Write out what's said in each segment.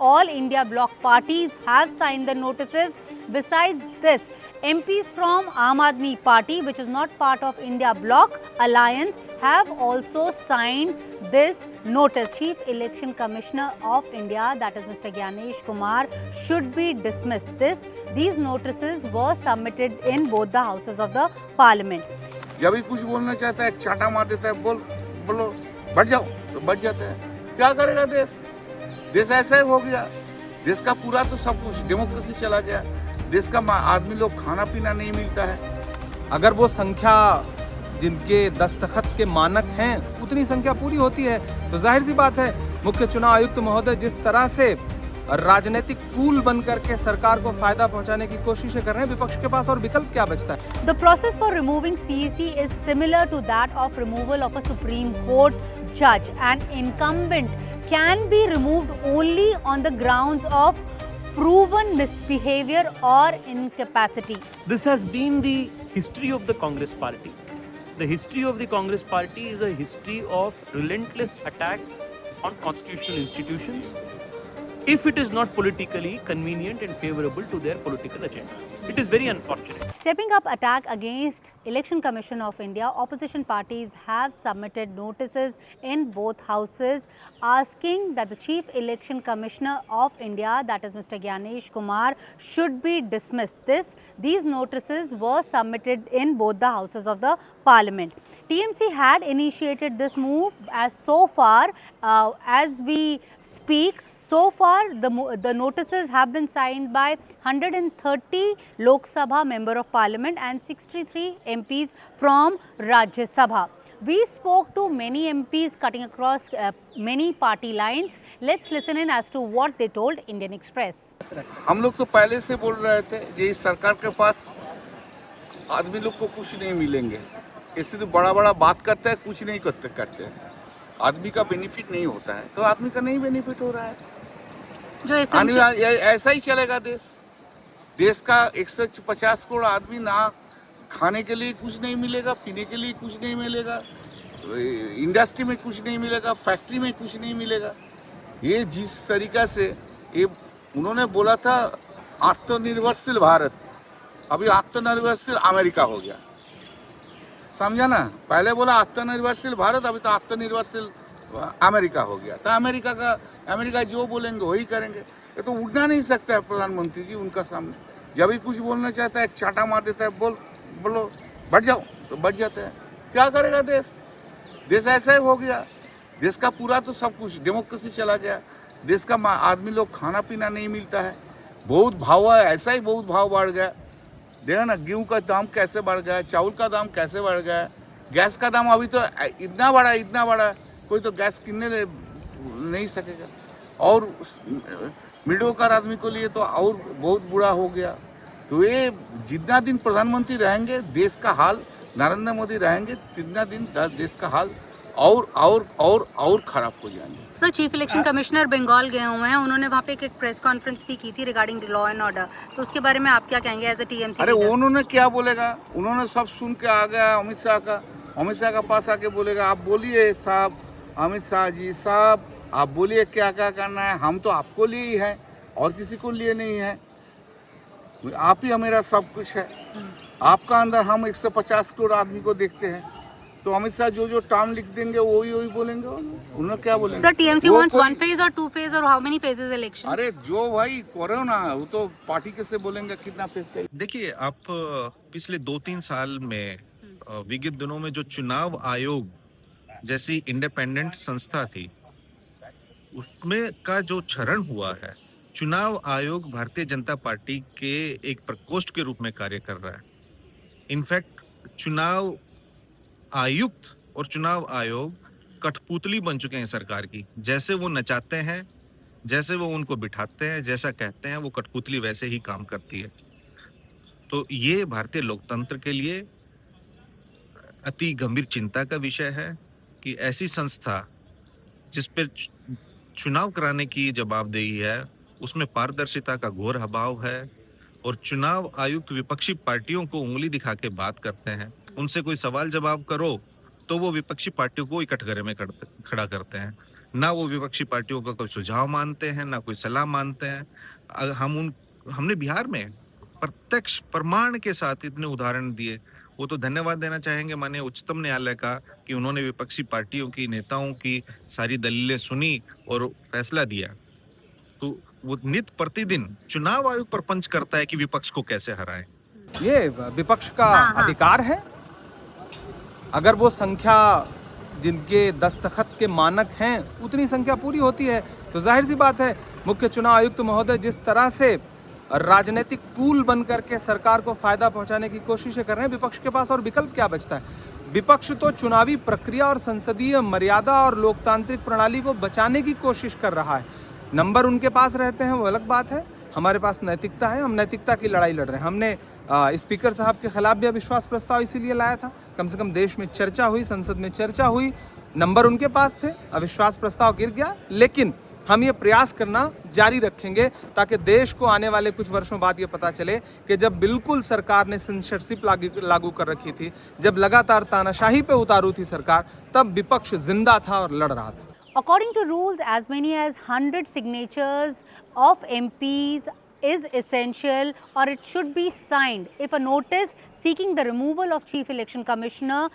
all India bloc parties have signed the notices. Besides this, MPs from Aam Aadmi Party, which is not part of India bloc alliance, have also signed this notice. Chief Election Commissioner of India, that is Mr. Gyanesh Kumar, should be dismissed. These notices were submitted in both the houses of the parliament. जब भी कुछ बोलना चाहता है एक चाटा मार देता है, बोलो बढ़ जाओ तो बढ़ जाता है। क्या करेगा देश ऐसा ही हो गया। देश का पूरा तो सब कुछ डेमोक्रेसी चला गया। देश का आदमी लोग खाना पीना नहीं मिलता है। अगर वो संख्या जिनके दस्तखत के मानक हैं उतनी संख्या पूरी होती है तो जाहिर सी बात है मुख्य चुनाव आयुक्त महोदय जिस तरह से राजनीतिक टूल बनकर के सरकार को फायदा पहुंचाने की कोशिशें कर रहे हैं, विपक्ष के पास और विकल्प क्या बचता है? The process for removing CEC is similar to that of removal of a Supreme Court judge. An incumbent can be removed only on the grounds of proven misbehavior or incapacity. This has been the history of the Congress party. The history of the Congress party is a history of relentless attack on constitutional institutions if it is not politically convenient and favorable to their political agenda. It is very unfortunate. Stepping up attack against Election Commission of India, opposition parties have submitted notices in both houses asking that the Chief Election Commissioner of India, that is Mr. Gyanesh Kumar, should be dismissed. These notices were submitted in both the houses of the parliament. TMC had initiated this move as so far as we speak. So far, the notices have been signed by 130 Lok Sabha Member of Parliament and 63 MPs from Rajya Sabha. We spoke to many MPs cutting across many party lines. Let's listen in as to what they told Indian Express. हम लोग तो पहले से बोल रहे थे ये सरकार के पास आदमी लोग को कुछ नहीं मिलेंगे। इससे तो बड़ा बात करते हैं, कुछ नहीं करते हैं। आदमी का बेनिफिट नहीं होता है तो आदमी का नहीं बेनिफिट हो रहा है। जो ऐसा ही चलेगा देश का 150 करोड़ आदमी ना खाने के लिए कुछ नहीं मिलेगा, पीने के लिए कुछ नहीं मिलेगा, इंडस्ट्री में कुछ नहीं मिलेगा, फैक्ट्री में कुछ नहीं मिलेगा। ये जिस तरीका से ये उन्होंने बोला था आत्मनिर्भरशील भारत, अभी आत्मनिर्भरशील अमेरिका हो गया, समझा ना? पहले बोला आत्मनिर्भरशील भारत, अभी तो आत्मनिर्भरशील अमेरिका हो गया। तो अमेरिका जो बोलेंगे वही करेंगे। ये तो उड़ना नहीं सकता है प्रधानमंत्री जी उनका सामने। जब भी कुछ बोलना चाहता है एक चाटा मार देता है, बोलो बढ़ जाओ तो बढ़ जाता है। क्या करेगा देश ऐसा ही हो गया। देश का पूरा तो सब कुछ डेमोक्रेसी चला गया। देश का आदमी लोग खाना पीना नहीं मिलता है। बहुत भाव है, ऐसा ही बहुत भाव बढ़ गया। देखा ना गेहूँ का दाम कैसे बढ़ गया, चावल का दाम कैसे बढ़ गया, गैस का दाम अभी तो इतना बड़ा कोई तो गैस किनने नहीं सकेगा। और मिडिल क्लास आदमी को लिए तो और बहुत बुरा हो गया। तो ये जितना दिन प्रधानमंत्री रहेंगे देश का हाल, नरेंद्र मोदी रहेंगे जितना दिन देश का हाल और खराब हो जाएंगे। Sir, chief election commissioner Bengal गए हुए हैं, उन्होंने वहाँ पे एक प्रेस कॉन्फ्रेंस भी की थी रिगार्डिंग लॉ एंड ऑर्डर, तो उसके बारे में आप क्या कहेंगे एज ए टीएमसी? अरे उन्होंने क्या बोलेगा, उन्होंने सब सुन के आ गया अमित शाह का पास आके बोलेगा आप बोलिए साहब, अमित शाह जी साहब आप बोलिए क्या करना है, हम तो आपको लिए ही हैं और किसी को लिए नहीं है, आप ही मेरा सब कुछ है। आपका अंदर हम 150 करोड़ आदमी को देखते हैं, तो अमित शाह जो टर्म लिख देंगे वही बोलेंगे। उन्होंने क्या बोलेंगे? सर, टीएमसी वांट्स 1 phase और 2 phase और हाउ मेनी फेजेस इलेक्शन? अरे जो भाई करो ना, वो तो पार्टी कैसे बोलेंगे कितना फेज चाहिए। देखिए, आप पिछले 2-3 साल में विगत दिनों में जो चुनाव आयोग जैसी इंडिपेंडेंट संस्था थी उसमें का जो क्षरण हुआ है, चुनाव आयोग भारतीय जनता पार्टी के एक प्रकोष्ठ के रूप में कार्य कर रहा है। इनफैक्ट चुनाव आयुक्त और चुनाव आयोग कठपुतली बन चुके हैं सरकार की। जैसे वो नचाते हैं, जैसे वो उनको बिठाते हैं, जैसा कहते हैं वो कठपुतली वैसे ही काम करती है। तो ये भारतीय लोकतंत्र के लिए अति गंभीर चिंता का विषय है कि ऐसी संस्था जिस पर चुनाव कराने की जवाबदेही है उसमें पारदर्शिता का घोर अभाव है और चुनाव आयुक्त विपक्षी पार्टियों को उंगली दिखा के बात करते हैं। उनसे कोई सवाल जवाब करो तो वो विपक्षी पार्टियों को ही कटघरे में खड़ा करते हैं। ना वो विपक्षी पार्टियों का कोई सुझाव मानते हैं, ना कोई सलाह मानते हैं। हमने बिहार में प्रत्यक्ष प्रमाण के साथ इतने उदाहरण दिए। वो तो धन्यवाद देना चाहेंगे माननीय उच्चतम न्यायालय का कि उन्होंने विपक्षी पार्टियों की नेताओं की सारी दलीलें सुनी और फैसला दिया। तो वो नित प्रतिदिन चुनाव आयोग पर पंच करता है कि विपक्ष को कैसे हराए। ये विपक्ष का हाँ। अधिकार है। अगर वो संख्या जिनके दस्तखत के मानक हैं उतनी संख्या पूरी होती है तो जाहिर सी बात है मुख्य चुनाव आयुक्त महोदय जिस तरह से राजनीतिक पूल बन करके सरकार को फायदा पहुंचाने की कोशिशें कर रहे हैं, विपक्ष के पास और विकल्प क्या बचता है? विपक्ष तो चुनावी प्रक्रिया और संसदीय मर्यादा और लोकतांत्रिक प्रणाली को बचाने की कोशिश कर रहा है। नंबर उनके पास रहते हैं वो अलग बात है, हमारे पास नैतिकता है, हम नैतिकता की लड़ाई लड़ रहे हैं। हमने स्पीकर साहब के खिलाफ भी अविश्वास प्रस्ताव इसीलिए लाया था, कम से कम देश में चर्चा हुई, संसद में चर्चा हुई। नंबर उनके पास थे, अविश्वास प्रस्ताव गिर गया, लेकिन हम ये प्रयास करना जारी रखेंगे ताकि देश को आने वाले कुछ वर्षों बाद ये पता चले कि जब बिल्कुल सरकार ने सेंसरशिप लागू कर रखी थी, जब लगातार तानाशाही पे उतारू थी सरकार, तब विपक्ष जिंदा था और लड़ रहा था। According to rules, as many as 100 signatures of MPs is essential, or it should be signed. If a notice seeking the removal of Chief Election Commissioner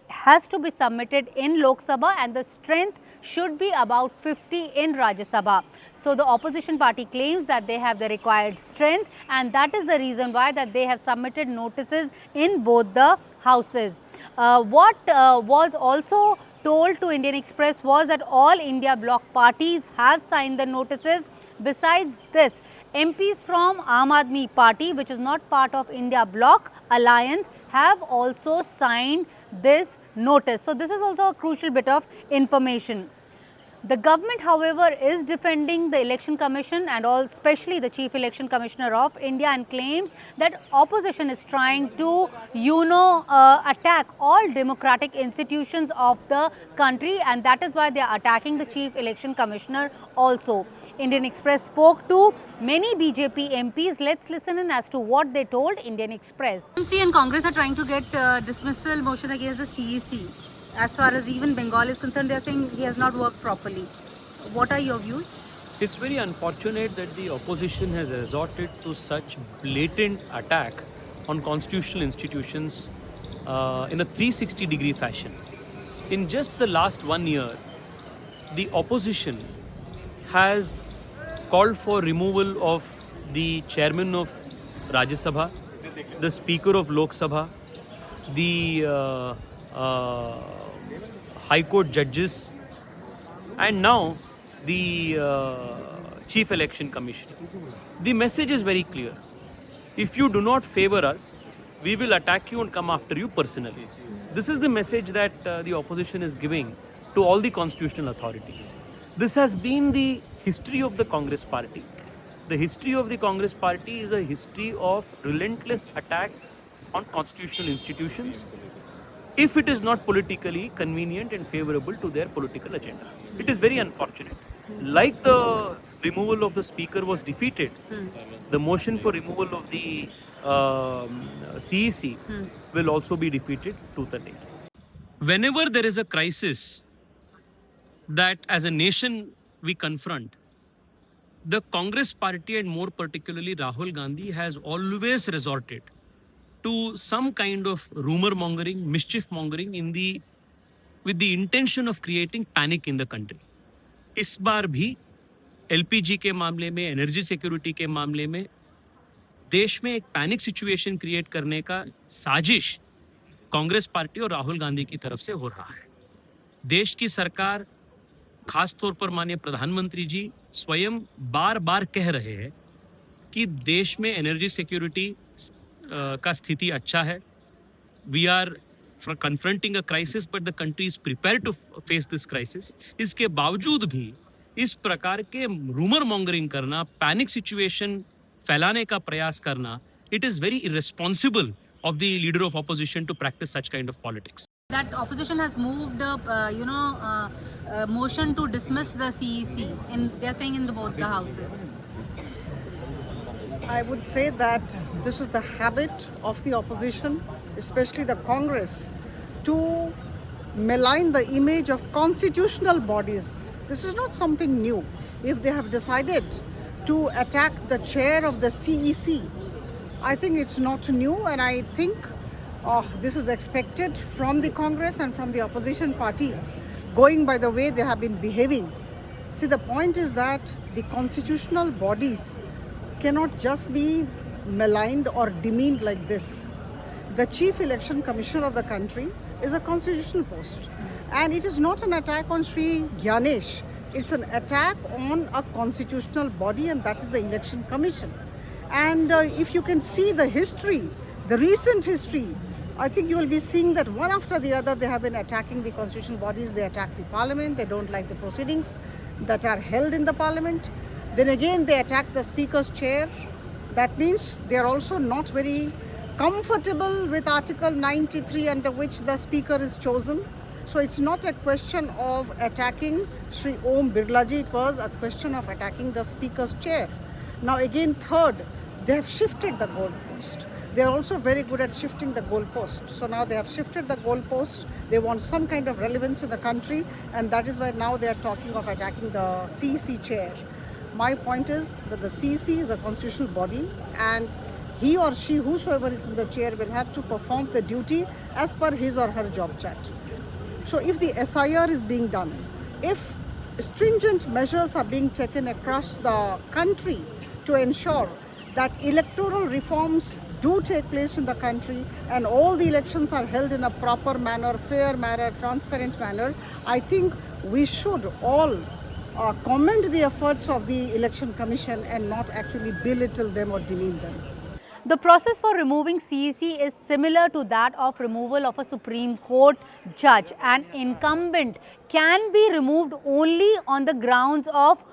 has to be submitted in Lok Sabha, and the strength should be about 50 in Rajya Sabha. So the opposition party claims that they have the required strength, and that is the reason why that they have submitted notices in both the houses. What was also told to Indian Express was that all India bloc parties have signed the notices. Besides this, MPs from Aam Aadmi Party, which is not part of India bloc alliance, have also signed this notice. So this is also a crucial bit of information. The government, however, is defending the Election Commission and all, especially the Chief Election Commissioner of India, and claims that opposition is trying to, attack all democratic institutions of the country, and that is why they are attacking the Chief Election Commissioner also. Indian Express spoke to many BJP MPs. Let's listen in as to what they told Indian Express. MC and Congress are trying to get dismissal motion against the CEC. As far as even Bengal is concerned, they are saying he has not worked properly. What are your views? It's very unfortunate that the opposition has resorted to such blatant attack on constitutional institutions in a 360-degree fashion. In just the last 1 year, the opposition has called for removal of the chairman of Rajya Sabha, the speaker of Lok Sabha, the High Court judges, and now the Chief Election Commissioner. The message is very clear. If you do not favor us, we will attack you and come after you personally. This is the message that the opposition is giving to all the constitutional authorities. This has been the history of the Congress party. The history of the Congress party is a history of relentless attack on constitutional institutions if it is not politically convenient and favorable to their political agenda. It is very unfortunate. Like the removal of the speaker was defeated, the motion for removal of the CEC will also be defeated to the day. Whenever there is a crisis that as a nation we confront, the Congress party, and more particularly Rahul Gandhi, has always resorted to some kind of rumor mongering, mischief mongering with the intention of creating panic in the country. इस बार भी LPG के मामले में, energy security के मामले में देश में एक पैनिक सिचुएशन क्रिएट करने का साजिश कांग्रेस पार्टी और राहुल गांधी की तरफ से हो रहा है। देश की सरकार, खास तौर पर माननीय प्रधानमंत्री जी स्वयं बार बार कह रहे हैं कि देश में एनर्जी सिक्योरिटी का स्थिति अच्छा है। We are confronting a crisis, but the country is prepared to face this crisis. इसके बावजूद भी इस प्रकार के रूमर मॉन्गरिंग करना, पैनिक सिचुएशन फैलाने का प्रयास करना, it is very irresponsible of the leader of opposition to practice such kind of politics. That opposition has moved motion to dismiss the CEC. They are saying in both the houses. I would say that this is the habit of the opposition, especially the Congress, to malign the image of constitutional bodies. This is not something new. If they have decided to attack the chair of the CEC, I think it's not new, and I think this is expected from the Congress and from the opposition parties, going by the way they have been behaving. See, the point is that the constitutional bodies cannot just be maligned or demeaned like this. The Chief Election Commissioner of the country is a constitutional post, and it is not an attack on Sri Gyanesh. It's an attack on a constitutional body, and that is the Election Commission. And if you can see the history, the recent history, I think you will be seeing that one after the other they have been attacking the constitutional bodies. They attack the parliament, they don't like the proceedings that are held in the parliament. Then again they attack the speaker's chair. That means they are also not very comfortable with Article 93, under which the speaker is chosen. So it's not a question of attacking Sri Om Birlaji, it was a question of attacking the speaker's chair. Now again, third, they have shifted the goalpost. They are also very good at shifting the goalpost. So now they have shifted the goalpost. They want some kind of relevance in the country, and that is why now they are talking of attacking the CEC chair. My point is that the CEC is a constitutional body, and he or she, whosoever is in the chair, will have to perform the duty as per his or her job chat. So if the SIR is being done, if stringent measures are being taken across the country to ensure that electoral reforms do take place in the country and all the elections are held in a proper manner, fair manner, transparent manner, I think we should all commend the efforts of the Election Commission and not actually belittle them or demean them. The process for removing CEC is similar to that of removal of a Supreme Court judge. An incumbent can be removed only on the grounds of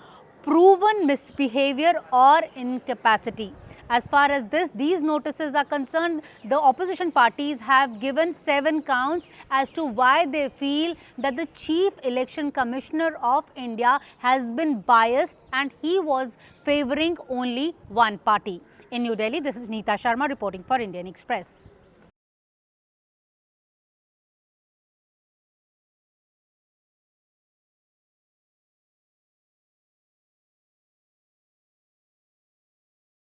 proven misbehavior or incapacity. As far as these notices are concerned, the opposition parties have given 7 counts as to why they feel that the Chief Election Commissioner of India has been biased and he was favouring only one party. In New Delhi, this is Neeta Sharma reporting for Indian Express.